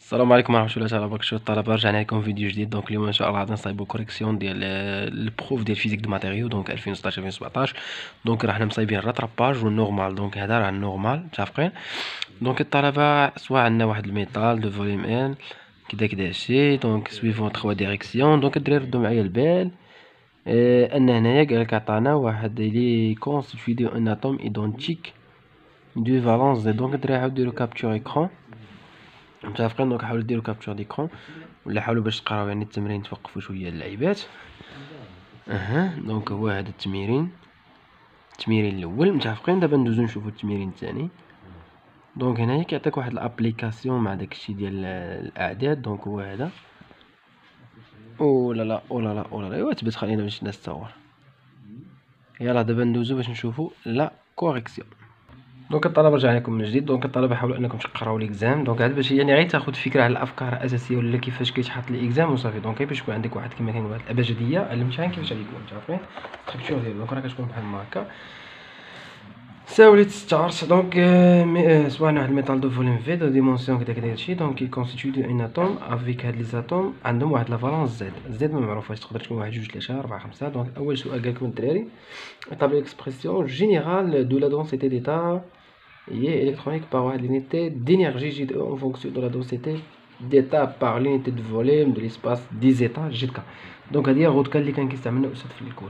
السلام عليكم ورحمة الله تعالى وبركاته الطلبة، رجعنا لكم فيديو جديد. دونك اليوم ان شاء الله غادي نصايبو كوريكسيون ديال البروف ديال فيزيك دو ماتيريو دونك 2016 2017. دونك راه حنا مصايبين الراتراباج والنورمال. دونك هذا راه النورمال متفقين. دونك الطلبة سواء عندنا واحد الميتال دو فوليوم ان كدا هادشي. دونك سويفون 3 ديريكسيون. دونك الدراري ردوا معايا البال ان هنايا قالك عطانا واحد لي كونستيتوي دو ان اتوم ايدونتيك دو فالونس زد. دونك الدراري حاولوا ديروا كابتور ايكرون متفقين. دونك حاولوا ديروا كابتور ديكرون ولا حاولوا باش تقراو يعني التمرين توقفوا شويه اللعيبات. دونك هو هذا التمرين الاول متفقين. دابا ندوزو نشوفوا التمرين الثاني. دونك هنايا كيعطيك واحد الابليكاسيون مع داكشي ديال الاعداد. دونك هو هذا. او لا لا او لا لا او لا لا ايوا تبت خلينا باش الناس تصور. يلا دابا ندوزو باش نشوفوا لا كوريكسيون. دونك الطلبه رجعنا لكم من جديد. دونك الطلبه حاولوا انكم تقراو ليكزام. دونك هاد باش يعني غير تاخذ فكره على الافكار الاساسيه ولا كيفاش كيتحط ليكزام وصافي. دونك باش يكون عندك واحد كما كنقول واحد الابجديه علمتها كيفاش غادي يكون متعرفين ستركتور ديالو. دونك راه كتكون بحال هكا ساوليت ستارت. دونك سواء واحد الميتال دو فوليوم في دو ديمونسيون كدا هادشي. دونك كونستيتوي دو ان اتوم افيك هاد لي زاتوم عندهم واحد لا فالونس زد. زد ما معروفاش تقدر تكون 1 2 3 4 5. دونك اول سؤال قالكم الدراري établir l'expression générale de la densité d'état électronique par l'unité d'énergie J en fonction de la densité d'état par l'unité de volume de l'espace des états J. Donc هذه غوت كان اللي كان كيستعملنا استاذ في الكول.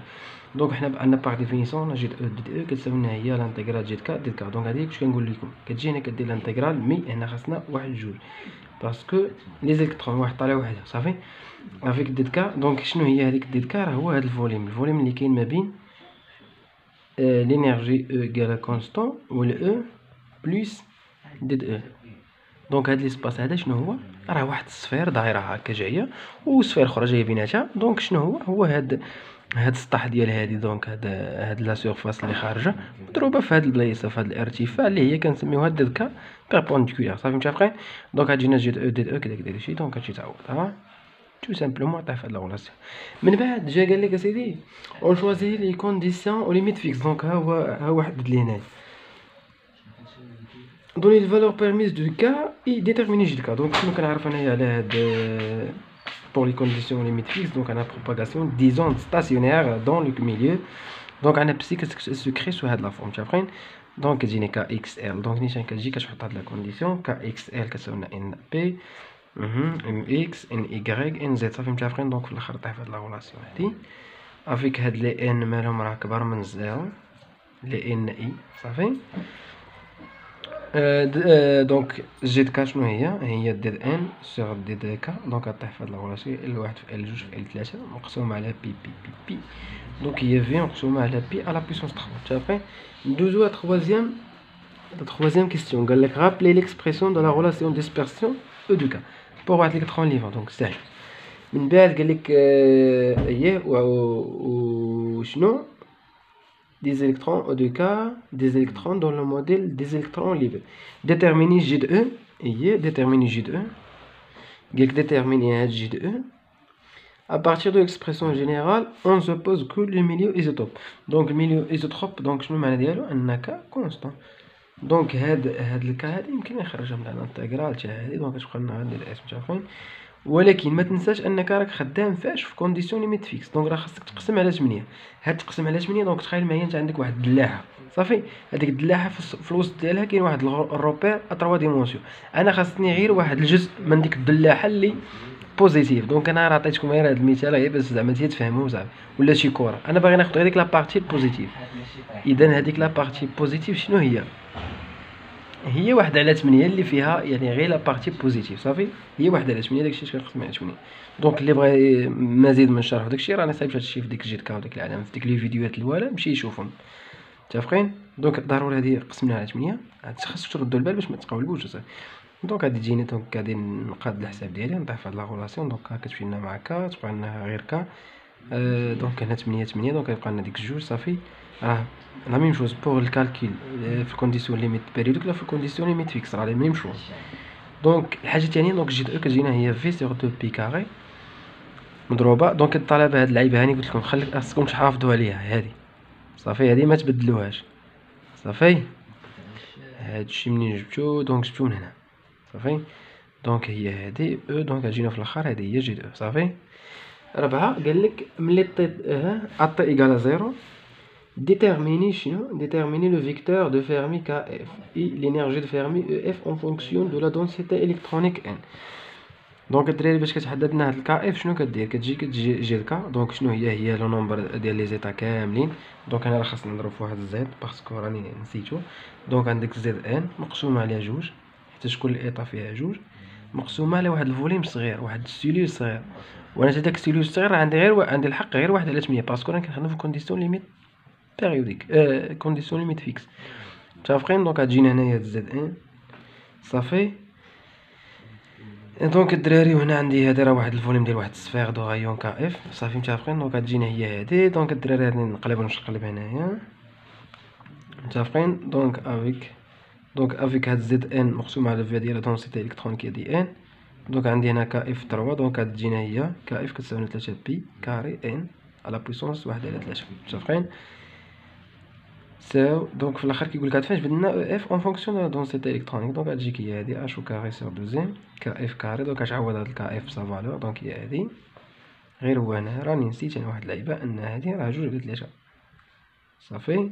دونك حنا عندنا باغ ديفينيسيون جي دي او كتساوي لنا هي لانتيغرال جي كا دي كا. دونك هذه كاش كنقول لكم كتجي هنا كدير لانتيغرال مي هنا خاصنا واحد جوج باسكو لي زيلكترون واحد طالع واحد صافي افيك دي كا. دونك شنو هي هذيك دي كا؟ راه هو هذا الفوليوم اللي كاين ما بين l'énergie E égale à constant و ال E plus ديد E. دونك هاد ليسباس هذا شنو هو؟ راه واحد الصفير دايره هكا جايه وصفير اخرى جايه بيناتها. دونك شنو هو هاد السطح ديال هادي. دونك هاد لا سيرفاس اللي خارجه مضروبه في هاد البلايصه في هاد الارتفاع اللي هي كنسميوها ديد كا بيربونديكولار صافي متفقين. دونك غتجينا جيت او ديد او كدا داكشي. دونك هادشي تعوض تو سامبلومون عطيه في هاد لا غولاسيون. من بعد جا قال لك اسيدي اون شوازي لي كونديسيون او ليميت فيكس. دونك ها واحد بدل هنايا دوني الفالور بيرميس دو كا اي ديتيرميني جي كا. دونك شنو كنعرف انايا على هاد pour les conditions limites fixes. Donc on a propagation des ondes stationnaires dans le milieu. Donc on a psy se crée sous هاد la forme تفاين. دونك كتجيني كا اكس ال. دونك نيشان كتجي كتحط هاد لا كونديسيون كا اكس ال كتساوي ان بي ان اكس ان ايغريك ان زد صافي متفقين. دونك في الاخر طيح في هاد لا غولاسيون هادي افيك هاد لي ان مالهم راه كبر من زيرو لي ان اي صافي. دونك جيت كا شنو هي ديد ان سور ديد كا. دونك غطيح في هاد لا غولاسيون ال واحد في ال جوج في ال ثلاثة مقسومة على بي بي بي بي. دونك هي في مقسومة على بي على بيسونس 3 متفقين. ندوزو على troisième question. قال لك rappeler l'expression de la relation dispersion E de K pour واحد l'électron libre. دونك سهل. من بعد قال لك اييه و شنو des électrons E de K des électrons dans le modèle des électrons libres. Déterminer J de E. اييه déterminer J de E. قال لك déterminer هاد J de E à partir de l'expression générale on suppose que le milieu isotope. donc le milieu isotrope دونك شنو المعنى ديالو؟ ان K constant. دونك هاد الكا هادي يمكن نخرجها من الانتيغرال حتى هادي. دونك كتبقى لنا عندي الاس متفقين. ولكن ما تنساش انك راك خدام فاش في كونديسيون ليميت فيكس. دونك راه خاصك تقسم على 8. هاد تقسم على 8. دونك تخيل معايا انت عندك واحد الدلاحه صافي. هذيك الدلاحه في الوسط ديالها كاين واحد الروبير ا 3 ديمونسيون. انا خاصني غير واحد الجزء من ديك الدلاحه اللي بوزيتيف. دونك انا راه عطيتكم غير هذا المثال غير باش زعما تفهموا زعما ولا شي كره. انا باغي ناخذ غير ديك لا بارتي بوزيتيف. اذا هذيك لا بارتي بوزيتيف شنو هي واحد على 8 اللي فيها يعني غير لا بارتي بوزيتيف صافي. هي واحد على 8 داكشي اش كنقسم على 8. دونك اللي بغى مزيد من الشرح داكشي راني صايب هادشي في ديك جيت كا وديك العلامه في ديك لي فيديوهات الاولى مشي يشوفهم متفقين. دونك ضروري هذه قسمنا على 8. خاصك تردوا البال باش ما تقولبوش صافي. دونك غادي تجيني دونك غادي نقاد الحساب ديالي نطيح في هاد لا غولاسيون. دونك كتمشي لنا مع كا تبقى لنا غير كا. دونك هنا 8 دونك يبقى لنا ديك جوج صافي. راه لا ميم شوز بور الكالكول في الكونديسيون ليميت بيريوديك لا في الكونديسيون ليميت فيكس راه لا ميم شوز. دونك الحاجه الثانيه دونك جيت او كتجينا هي في سور 2 بي كاري مضروبه. دونك الطلبه هاد اللعيبه هاني قلت لكم خاصكم تحافظوا عليها هادي صافي. هادي ما تبدلوهاش صافي. هادشي منين جبتو؟ دونك جبتو من هنا صافي. دونك هي هادي او، دونك غتجينا في الاخر هادي هي جي دو. صافي. 4 قالك ملي طي ا ايكال 0 déterminer شنو déterminer le vecteur de Fermi Kf et l'énergie de Fermi Ef en fonction de la densité électronique n. دونك الدراري باش كتحدد لنا هاد الكا اف شنو كدير، كتجي الكا دونك شنو هي لو نومبر ديال لي زيتا كاملين. دونك انا راه خاصني نضرب في واحد الزيد باسكو راني نسيتو. دونك عندك زد ان مقسومه على جوج حيت كل ايطا فيها جوج، مقسومه على واحد الفوليم صغير، واحد السيلول صغير. وانا هذاك السيلول الصغير عندي الحق غير 1 على 8 باسكو راه كنخدم في كونديسيون ليميت بيريوديك، كونديسيون ليميت فيكس. متفقين؟ دونك غتجينا هنايا زد ان. صافي. دونك الدراري وهنا عندي هذا راه واحد الفوليوم ديال واحد السفير دو غايون كا اف. صافي متفقين؟ دونك غتجينا هي هادي. دونك الدراري هادي نقلب ونشقلب هنايا. متفقين؟ دونك افيك هاد زد ان مقسوم على في ديال دونسيتي الكترونيك دي ان. دونك عندي هنا كا اف 3. دونك غتجينا هي كا اف كتساوي 3 بي كاري ان على بويسونس 1 على 3. متفقين؟ ساو دونك في الاخر كيقول لك عاد فاش بدلنا او اف اون فونكسيون دو لا دونسيتي الكترونيك. دونك غتجيك هي هادي اش او كاري سور دوزيام كا اف كاري. دونك غتعوض هاد الكا اف سا فالور. دونك هي هادي. غير هو هنا راني نسيت انا واحد اللعيبه ان هادي راه 2 على 3. صافي.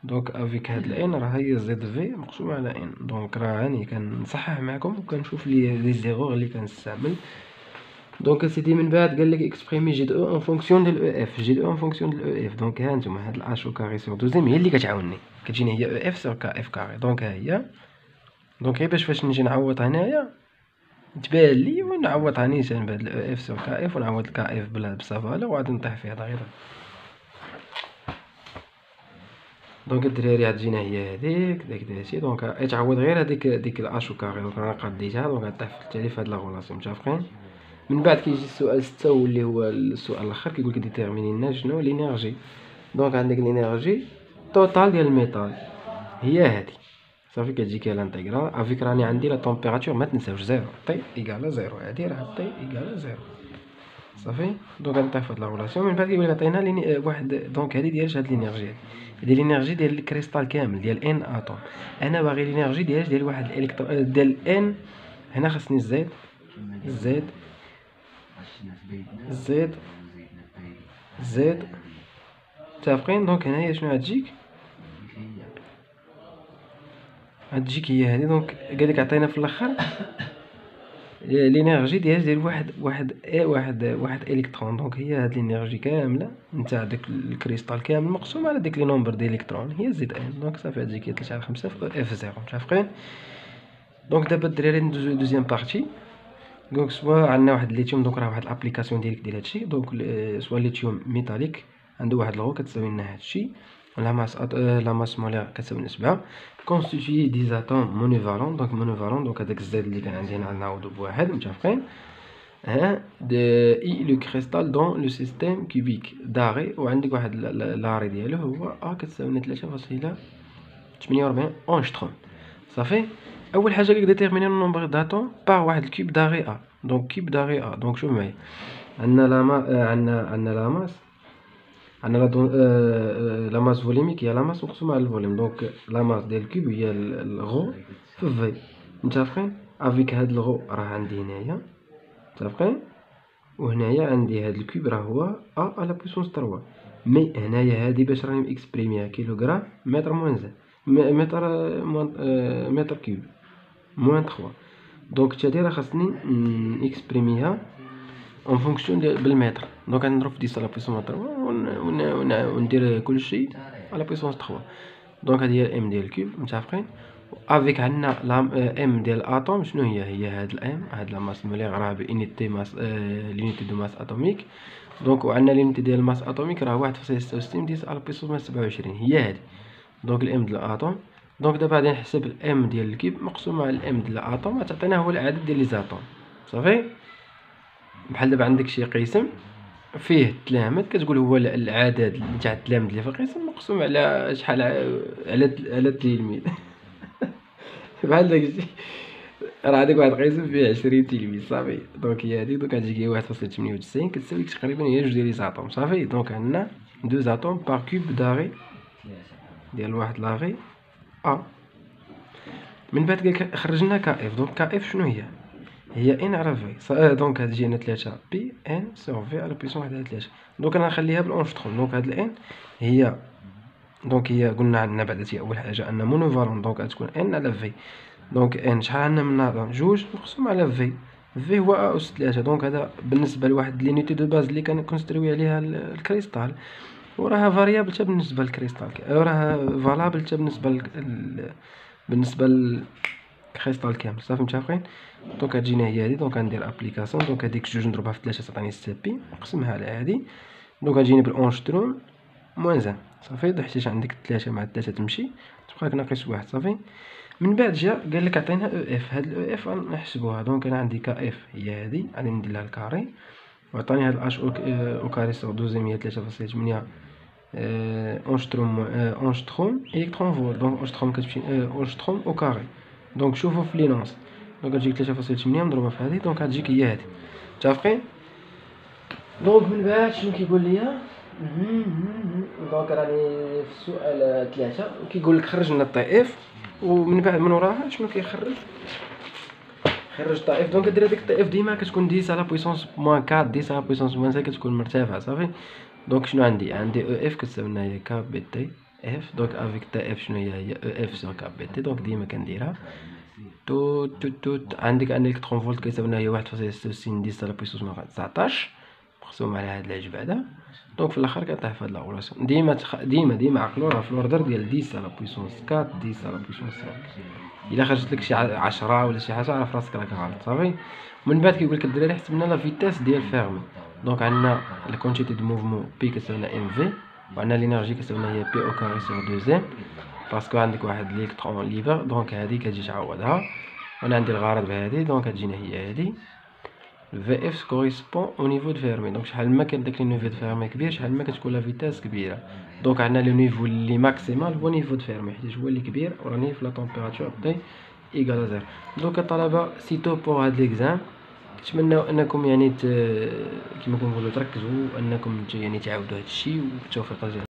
دونك افيك هاد الان راه هي زد في مقسومه على ان. دونك راه راني كنصحح معكم وكنشوف لي زيرور اللي كنستعمل. دونك سيدي من بعد قال لك اكسبريمي جي دو اون فونكسيون ديال او اف. جي دو اون فونكسيون ديال او اف. دونك ها نتوما هاد الاش او كاري سور دوزيام هي اللي كتعاوني، كتجيني هي او اف سور كا اف كاري. دونك ها هي. دونك غير فاش نجي نعوض هنايا تبان لي ونعوض نيشان بهاد الاو اف سور كا اف ونعوض الكا اف بصا فالور وعاد نطيح فيها دغيا. دونك الدراري غتجينا هي هذيك داكشي. دونك تعوض غير هذيك الاش او كاري. دونك انا قديتها. دونك غطيح في التالي في هاد لا غولاسيون. متفقين؟ من بعد كيجي السؤال 6 واللي هو السؤال الاخر كيقول لك ديتيرميني لنا شنو لينيرجي. دونك عندك لينيرجي توتال ديال الميتال هي هادي. صافي كتجيك لانتيغرال افيك راني عندي لا طومبيراتور ما تنساوش زيرو طي ايكال زيرو. هادي راه طي ايكال زيرو. صافي. دونك غنطيح في هاد لا غولاسيون. من بعد كيقول لك عطينا واحد. دونك هادي ديال هاد الانرجي ديال الانرجي ديال الكريستال كامل ديال ان اتوم. انا باغي الانرجي ديال واحد الالكترون ديال ان. هنا خاصني زد زد زد زد. متفقين؟ دونك هنايا شنو غتجيك هي هادي. دونك قالك عطينا في الاخر الانرجي ديال واحد الكترون. دونك هي هاد الانرجي كامله نتاع داك الكريستال كامل مقسوم على ديك لي نومبر ديال الالكترون هي زد ان. دونك صافي غتجيك 3 على 5 في اف 0. متفقين؟ دونك دابا الدراري ندوزو دوزيام بارتي. دونك سوا عندنا واحد الليثيوم. دونك راه واحد الابليكاسيون ديال هادشي. دونك سوا الليثيوم ميتاليك عنده واحد الغو كتساوي لنا هادشي. لا ماس مولير كتساوي 7 كونستيتيي دي اتوم مونوفالون. دونك مونوفالون دونك هذاك الزيد اللي كان عندي هنا نعوضو بواحد. متفقين؟ ها اي لو كريستال دون لو سيستيم كوبيك داري. وعندك واحد لاري ديالو هو كتساوي لنا 3.48 اونشتروم. صافي. اول حاجه كيك ديتيرميني النومبر داتوم بار واحد الكيوب داري ا. دونك كيوب داري ا. دونك شوف معايا عندنا عندنا لا ماس عندنا لا ماس فوليميك هي لا ماس مقسومه على الفوليوم. دونك لا ماس ديال الكيوب هي الغو في في. متفقين؟ افيك هاد الغو راه عندي هنايا. متفقين؟ وهنايا عندي هاد الكيوب راه هو ا على بويسونس 3. مي هنايا هادي باش راني اكسبريميها كيلوغرام متر موان زد متر كيوب موان 3. دونك تادي راه خاصني اكسبريميها اون فونكسيون بالمتر. دونك غنضرب في 10 على بويسونس 3 وندير كلشي على بويسونس 3. دونك هادي هي ام ديال الكيوب. متفقين؟ افيك عندنا ام ديال الاتوم شنو هي هاد الام هاد لا ماس مولير راه بانيتي ماس لونيتي دو ماس اتوميك. دونك وعندنا لونيتي ديال الماس اتوميك راه 1.66 10 على بويسونس 27 هي هادي. دونك الام ديال الاتوم. دونك دابا غادي نحسب الام ديال الكيب مقسوم على الام ديال الاتوم غتعطينا هو العدد ديال لي زاتوم. صافي. بحال دابا عندك شي قسم فيه التلامذ كتقول هو العدد تاع التلامذ اللي في القسم مقسوم على شحال على التلميذ. بحال داكشي راه عندك واحد القسم فيه 20 تلميذ. صافي. دونك هي هادي. دونك غتجيك هي 1.98 كتساوي تقريبا هي جوج ديال لي زاتوم. صافي. دونك عندنا 2 زاتوم بار كوب داغي ديال واحد لاغي ا. من بعد قالك خرجنا كا اف. دونك كا اف شنو هي هي ان على في. دونك هاد جينا 3 بي ان سور في على بيسون 1 على 3. دونك انا نخليها بالانجستروم. دونك هاد الان هي دونك هي قلنا عندنا بعدا تي اول حاجه ان مونوفالون، دونك غتكون ان على في. دونك ان شحال عندنا من ناظون؟ جوج مقسوم على في. في هو ا اس 3. دونك هذا بالنسبه لواحد لينيتي دو باز اللي كنكونستروي عليها الكريستال، وراها فاريابل حتى بالنسبه للكريستال، راها فالابل حتى بالنسبه للكريستال كامل. صافي متفقين؟ دونك غتجينا هي هادي. دونك غندير ابليكاسيون. دونك هاديك جوج نضربها في 3 تعطيني 6 بي، نقسمها على هادي. دونك غتجيني بالانجستروم موان زان. صافي ضحتيش عندك 3 مع 3 تمشي، تبقى لك ناقص 1. صافي. من بعد جا قال لك عطينا او اف. هاد الاو اف غنحسبوها. دونك انا عندي كا اف هي هادي، غادي ندير لها الكاري، وعطاني هاد الاش او كاري سور 12 هي 3.8 انشتروم انشتروم الكترون فولت. دونك انشتروم كتمشي انشتروم او كاري. دونك شوفوا في لينونس. دونك غتجيك 3.8 مضروبه في هادي. دونك غتجيك هي هادي. متفقين؟ دونك من بعد شنو كيقول ليا؟ دونك راني في السؤال 3 كيقول لك خرج لنا الطي اف. ومن بعد من وراها شنو كيخرج؟ خرج طي اف. دونك دير هذيك الطي اف ديما كتكون 10 على بويسونس موان 4 10 على بويسونس موان 5 كتكون مرتفعه. صافي. دونك شنو عندي او اف كتساوي لنا هي كا بي تي اف. دونك افيك تي اف شنو هي او اف سور كا بي تي. دونك ديما كنديرها توت. عندك ان الكترون فولت كيساوي لنا هي 1.66 10 على بويسونس موان 19 مقسوم على هاد العجب هذا. دونك في الاخر كطيح في هاد لا غولاسيون. ديما عقلوها في الاوردر ديال 10 على بويسونس 4 10 على بويسونس 5. الا خرجت لك شي 10 ولا شي حاجه عرف راسك راك غلط. صافي. ومن بعد كيقول لك الدراري حسبنا لا فيتاس ديال فيرمي. دونك عندنا لا كونتيتي دو موفمون بي كتساوي لنا ام في، وعندنا لينيرجي كتساوي لنا هي بي او كاري سور 2 ام باسكو عندك واحد الالكترون ليبر. دونك هادي كتجي تعوضها، وانا عندي الغرض بهادي. دونك كتجينا هي هادي في اف كوريسبون او نيفو دو فيرمي. دونك شحال ما كان داك النيفو دو فيرمي كبير شحال ما كتكون لا فيتاس كبيره. دونك عندنا لو نيفو اللي ماكسيمال هو نيفو دو فيرمي حيت هو اللي كبير وراني في لا تمبيراتور تي ايكال زيرو. دونك الطلبه سيتو بور هاد ليكزام. كنتمناو انكم يعني كيما كنقولوا تركزوا، انكم يعني تعاودوا هاد الشيء، وبالتوفيق.